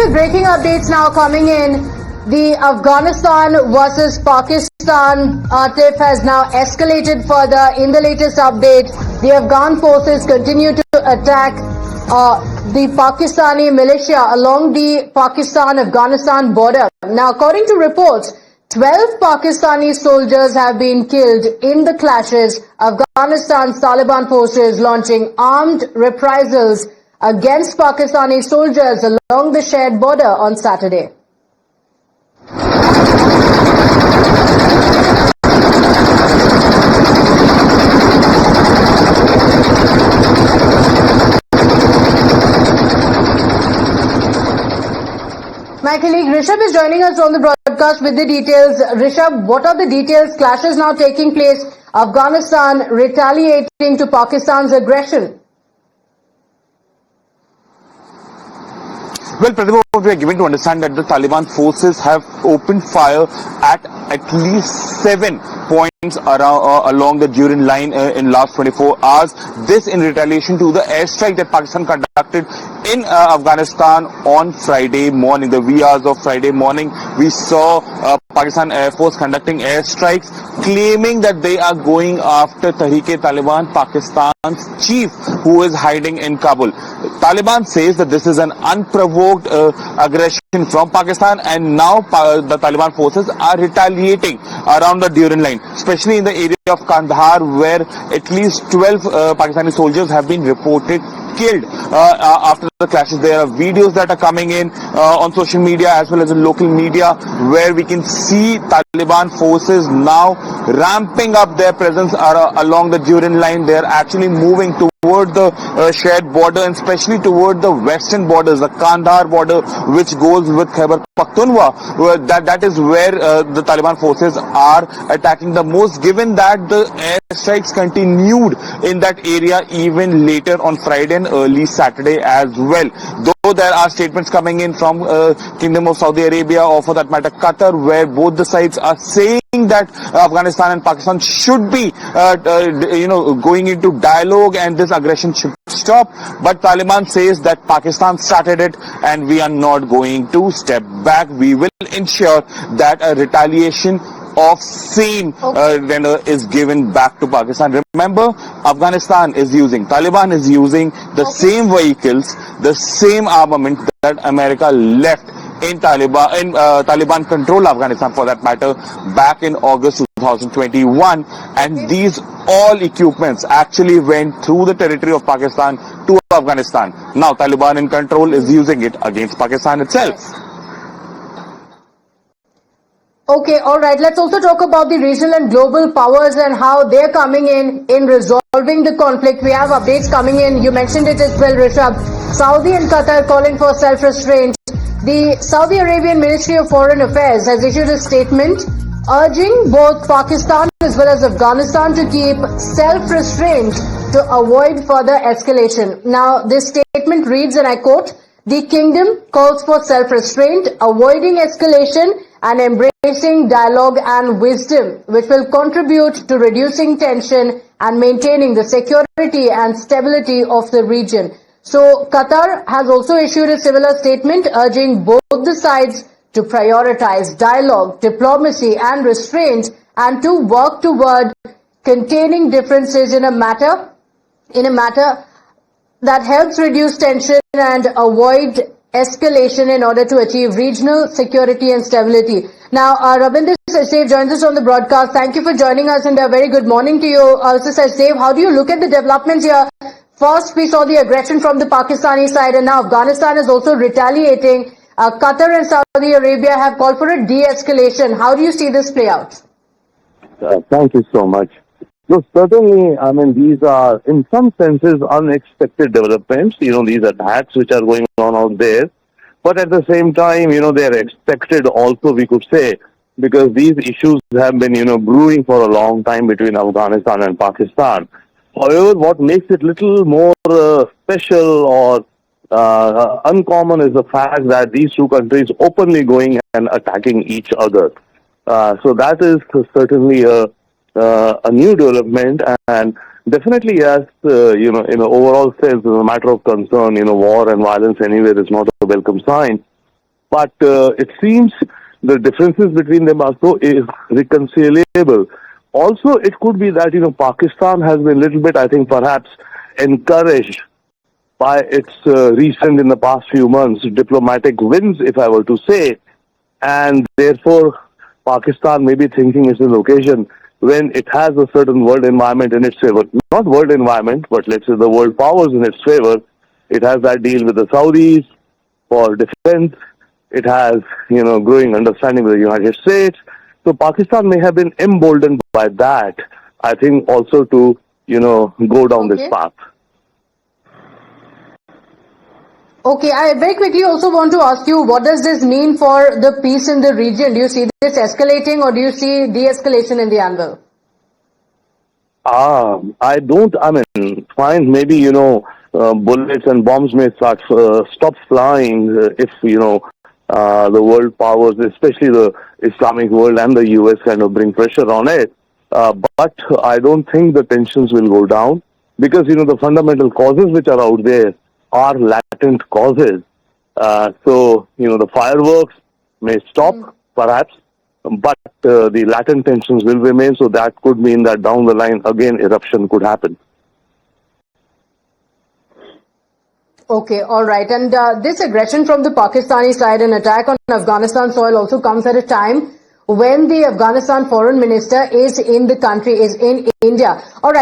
with breaking updates now coming in. The Afghanistan versus Pakistan tiff has now escalated further. In the latest update, the Afghan forces continue to attack the Pakistani militia along the Pakistan-Afghanistan border. Now, according to reports, 12 Pakistani soldiers have been killed in the clashes. Afghanistan's Taliban forces launching armed reprisals against Pakistani soldiers along the shared border on Saturday. My colleague Rishabh is joining us on the broadcast with the details. Rishabh, what are the details? Clashes now taking place. Afghanistan retaliating to Pakistan's aggression. Well, Pratibha, we are given to understand that the Taliban forces have opened fire at least 7 points along the Durin line in last 24 hours. This in retaliation to the airstrike that Pakistan conducted in Afghanistan on Friday morning. The wee hours of Friday morning, we saw Pakistan Air Force conducting airstrikes, claiming that they are going after Tehreek-e-Taliban, Pakistan's chief, who is hiding in Kabul. Taliban says that this is an unprovoked aggression from Pakistan, and now the Taliban forces are retaliating around the Durin line, especially in the area of Kandahar, where at least 12 Pakistani soldiers have been reported killed after the clashes. There are videos that are coming in on social media as well as in local media, where we can see Taliban forces now ramping up their presence along the Durin line. They are actually moving toward the shared border, and especially toward the western borders, the Kandahar border, which goes with Khyber Pakhtunkhwa. That is where the Taliban forces are attacking the most, given that the airstrikes continued in that area even later on Friday and early Saturday as well. Though there are statements coming in from Kingdom of Saudi Arabia, or for that matter Qatar, where both the sides are saying that Afghanistan and Pakistan should be going into dialogue and this aggression should stop, but Taliban says that Pakistan started it and we are not going to step back. We will ensure that a retaliation of same tenor is given back to Pakistan. Remember, Taliban is using the same vehicles, the same armament that America left in Taliban control Afghanistan, for that matter, back in August 2021, and these all equipments actually went through the territory of Pakistan to Afghanistan. Now Taliban in control is using it against Pakistan itself. Okay, all right. Let's also talk about the regional and global powers and how they're coming in resolving the conflict. We have updates coming in. You mentioned it as well, Rishabh. Saudi and Qatar calling for self-restraint. The Saudi Arabian Ministry of Foreign Affairs has issued a statement urging both Pakistan as well as Afghanistan to keep self-restraint to avoid further escalation. Now, this statement reads, and I quote, "The kingdom calls for self-restraint, avoiding escalation and embracing dialogue and wisdom, which will contribute to reducing tension and maintaining the security and stability of the region." So Qatar has also issued a similar statement urging both the sides to prioritize dialogue, diplomacy and restraint, and to work toward containing differences in a matter that helps reduce tension and avoid escalation in order to achieve regional security and stability. Now, Rabinder Sachdev joins us on the broadcast. Thank you for joining us, and a very good morning to you. Mr. Sachdev, how do you look at the developments here? First, we saw the aggression from the Pakistani side, and now Afghanistan is also retaliating. Qatar and Saudi Arabia have called for a de-escalation. How do you see this play out? Thank you so much. No, certainly, I mean, these are, in some senses, unexpected developments. These attacks which are going on out there. But at the same time, they are expected also, we could say, because these issues have been, brewing for a long time between Afghanistan and Pakistan. However, what makes it little more special or uncommon is the fact that these two countries openly going and attacking each other. So that is certainly a new development, and definitely, yes, in the overall sense, as a matter of concern, war and violence anywhere is not a welcome sign. But it seems the differences between them are so irreconcilable. Also, it could be that, Pakistan has been a little bit, I think, perhaps encouraged by its recent, in the past few months, diplomatic wins, if I were to say, and therefore Pakistan may be thinking it's an occasion when it has a certain world environment in its favor. Not world environment, but let's say the world powers in its favor. It has that deal with the Saudis for defense. It has, growing understanding with the United States. So Pakistan may have been emboldened by that, I think, also to, go down this path. Okay, I very quickly also want to ask you, what does this mean for the peace in the region? Do you see this escalating or do you see de-escalation in the anvil? I don't, fine, maybe, bullets and bombs may stop flying if, the world powers, especially the Islamic world and the US, kind of bring pressure on it. But I don't think the tensions will go down because, the fundamental causes which are out there are latent causes. So, the fireworks may stop, perhaps, but the latent tensions will remain. So that could mean that down the line, again, eruption could happen. Okay, all right. And this aggression from the Pakistani side, an attack on Afghanistan soil, also comes at a time when the Afghanistan foreign minister is in the country, is in India. All right.